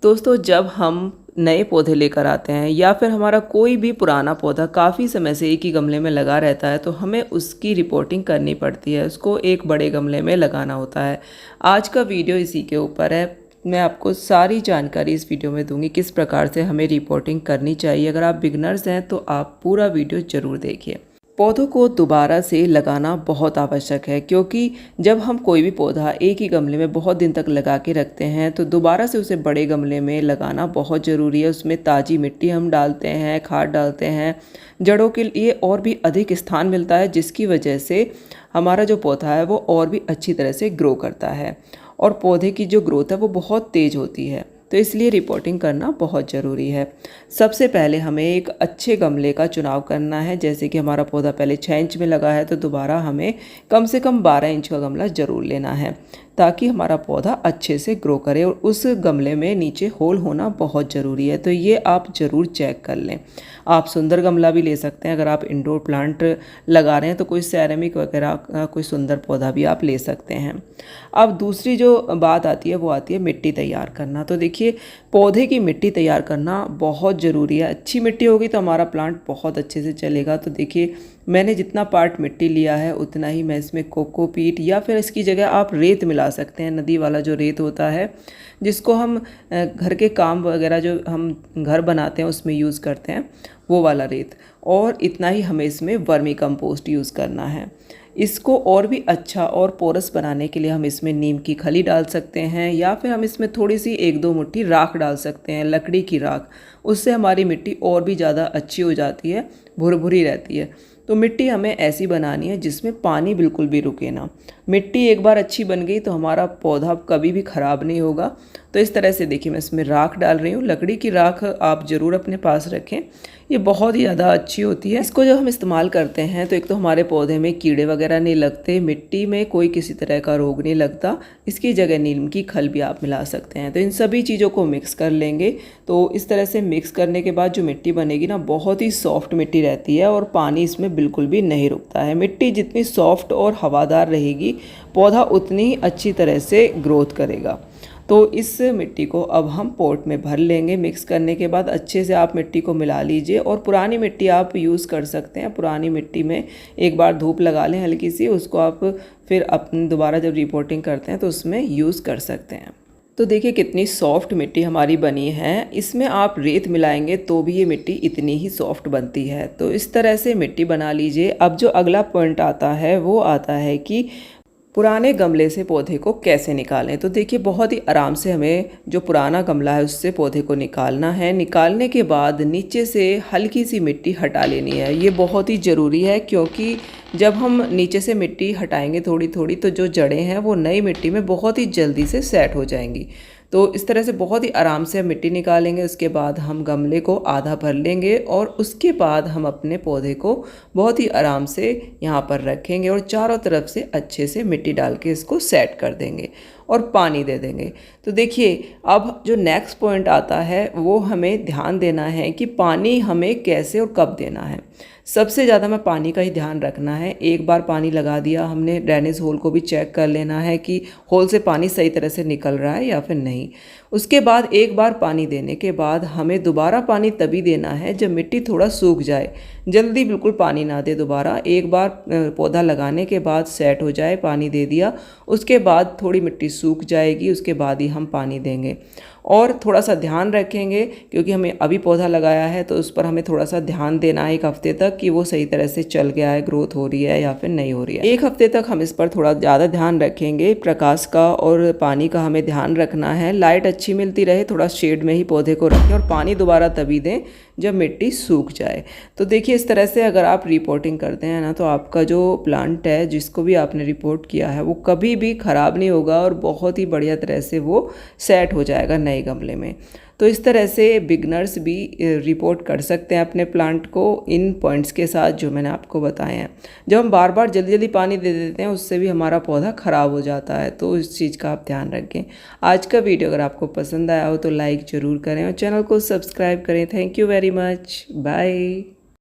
दोस्तों, जब हम नए पौधे लेकर आते हैं या फिर हमारा कोई भी पुराना पौधा काफ़ी समय से एक ही गमले में लगा रहता है तो हमें उसकी रिपोर्टिंग करनी पड़ती है। उसको एक बड़े गमले में लगाना होता है। आज का वीडियो इसी के ऊपर है। मैं आपको सारी जानकारी इस वीडियो में दूंगी किस प्रकार से हमें रिपोर्टिंग करनी चाहिए। अगर आप बिगनर्स हैं तो आप पूरा वीडियो ज़रूर देखिए। पौधों को दोबारा से लगाना बहुत आवश्यक है, क्योंकि जब हम कोई भी पौधा एक ही गमले में बहुत दिन तक लगा के रखते हैं तो दोबारा से उसे बड़े गमले में लगाना बहुत ज़रूरी है। उसमें ताज़ी मिट्टी हम डालते हैं, खाद डालते हैं, जड़ों के लिए और भी अधिक स्थान मिलता है, जिसकी वजह से हमारा जो पौधा है वो और भी अच्छी तरह से ग्रो करता है और पौधे की जो ग्रोथ है वो बहुत तेज़ होती है। तो इसलिए रिपोर्टिंग करना बहुत ज़रूरी है। सबसे पहले हमें एक अच्छे गमले का चुनाव करना है। जैसे कि हमारा पौधा पहले 6 इंच में लगा है तो दोबारा हमें कम से कम 12 इंच का गमला ज़रूर लेना है, ताकि हमारा पौधा अच्छे से ग्रो करे। और उस गमले में नीचे होल होना बहुत ज़रूरी है, तो ये आप ज़रूर चेक कर लें। आप सुंदर गमला भी ले सकते हैं। अगर आप इंडोर प्लांट लगा रहे हैं तो कोई सेरेमिक वगैरह का कोई सुंदर पौधा भी आप ले सकते हैं। अब दूसरी जो बात आती है वो आती है मिट्टी तैयार करना। तो देखिए, पौधे की मिट्टी तैयार करना बहुत ज़रूरी है। अच्छी मिट्टी होगी तो हमारा प्लांट बहुत अच्छे से चलेगा। तो देखिए, मैंने जितना पार्ट मिट्टी लिया है उतना ही मैं इसमें कोकोपीट या फिर इसकी जगह आप रेत मिला सकते हैं। नदी वाला जो रेत होता है, जिसको हम घर के काम वगैरह जो हम घर बनाते हैं उसमें यूज़ करते हैं, वो वाला रेत। और इतना ही हमें इसमें वर्मी कंपोस्ट यूज़ करना है। इसको और भी अच्छा और पोरस बनाने के लिए हम इसमें नीम की खली डाल सकते हैं, या फिर हम इसमें थोड़ी सी 1-2 मुट्ठी राख डाल सकते हैं, लकड़ी की राख। उससे हमारी मिट्टी और भी ज़्यादा अच्छी हो जाती है, भुरभुरी रहती है। तो मिट्टी हमें ऐसी बनानी है जिसमें पानी बिल्कुल भी रुके ना। मिट्टी एक बार अच्छी बन गई तो हमारा पौधा कभी भी ख़राब नहीं होगा। तो इस तरह से देखिए, मैं इसमें राख डाल रही हूँ। लकड़ी की राख आप ज़रूर अपने पास रखें, ये बहुत ही ज़्यादा अच्छी होती है। इसको जब हम इस्तेमाल करते हैं तो एक तो हमारे पौधे में कीड़े वगैरह नहीं लगते, मिट्टी में कोई किसी तरह का रोग नहीं लगता। इसकी जगह नीम की खल भी आप मिला सकते हैं। तो इन सभी चीज़ों को मिक्स कर लेंगे। तो इस तरह से मिक्स करने के बाद जो मिट्टी बनेगी ना, बहुत ही सॉफ्ट मिट्टी रहती है और पानी इसमें बिल्कुल भी नहीं रुकता है। मिट्टी जितनी सॉफ्ट और हवादार रहेगी, पौधा उतनी ही अच्छी तरह से ग्रोथ करेगा। तो इस मिट्टी को अब हम पॉट में भर लेंगे। मिक्स करने के बाद अच्छे से आप मिट्टी को मिला लीजिए। और पुरानी मिट्टी आप यूज़ कर सकते हैं। पुरानी मिट्टी में एक बार धूप लगा लें हल्की सी, उसको आप फिर अपनी दोबारा जब रिपोर्टिंग करते हैं तो उसमें यूज़ कर सकते हैं। तो देखिए, कितनी सॉफ्ट मिट्टी हमारी बनी है। इसमें आप रेत मिलाएंगे तो भी ये मिट्टी इतनी ही सॉफ्ट बनती है। तो इस तरह से मिट्टी बना लीजिए। अब जो अगला पॉइंट आता है वो आता है कि पुराने गमले से पौधे को कैसे निकालें। तो देखिए, बहुत ही आराम से हमें जो पुराना गमला है उससे पौधे को निकालना है। निकालने के बाद नीचे से हल्की सी मिट्टी हटा लेनी है। ये बहुत ही ज़रूरी है, क्योंकि जब हम नीचे से मिट्टी हटाएंगे थोड़ी थोड़ी तो जो जड़ें हैं वो नई मिट्टी में बहुत ही जल्दी से सेट हो जाएंगी। तो इस तरह से बहुत ही आराम से हम मिट्टी निकालेंगे। उसके बाद हम गमले को आधा भर लेंगे और उसके बाद हम अपने पौधे को बहुत ही आराम से यहाँ पर रखेंगे और चारों तरफ से अच्छे से मिट्टी डाल के इसको सेट कर देंगे और पानी दे देंगे। तो देखिए, अब जो नेक्स्ट पॉइंट आता है वो हमें ध्यान देना है कि पानी हमें कैसे और कब देना है। सबसे ज़्यादा हमें पानी का ही ध्यान रखना है। एक बार पानी लगा दिया हमने, ड्रेनेज होल को भी चेक कर लेना है कि होल से पानी सही तरह से निकल रहा है या फिर नहीं। उसके बाद एक बार पानी देने के बाद हमें दोबारा पानी तभी देना है जब मिट्टी थोड़ा सूख जाए। जल्दी बिल्कुल पानी ना दे दोबारा। एक बार पौधा लगाने के बाद सेट हो जाए, पानी दे दिया, उसके बाद थोड़ी मिट्टी सूख जाएगी, उसके बाद ही हम पानी देंगे। और थोड़ा सा ध्यान रखेंगे, क्योंकि हमें अभी पौधा लगाया है तो उस पर हमें थोड़ा सा ध्यान देना है 1 हफ्ते तक कि वो सही तरह से चल गया है, ग्रोथ हो रही है या फिर नहीं हो रही है। 1 हफ्ते तक हम इस पर थोड़ा ज़्यादा ध्यान रखेंगे। प्रकाश का और पानी का हमें ध्यान रखना है। लाइट अच्छी मिलती रहे, थोड़ा शेड में ही पौधे को रखें और पानी दोबारा तभी दें जब मिट्टी सूख जाए। तो देखिए, इस तरह से अगर आप रिपोर्टिंग करते हैं ना, तो आपका जो प्लांट है जिसको भी आपने रिपोर्ट किया है वो कभी भी ख़राब नहीं होगा और बहुत ही बढ़िया तरह से वो सेट हो जाएगा नए गमले में। तो इस तरह से बिगनर्स भी रिपोर्ट कर सकते हैं अपने प्लांट को इन पॉइंट्स के साथ जो मैंने आपको बताए हैं। जब हम बार बार जल्दी जल्दी पानी दे देते हैं उससे भी हमारा पौधा ख़राब हो जाता है। तो इस चीज़ का आप ध्यान रखें। आज का वीडियो अगर आपको पसंद आया हो तो लाइक ज़रूर करें और चैनल को सब्सक्राइब करें। Thank you very much. Bye.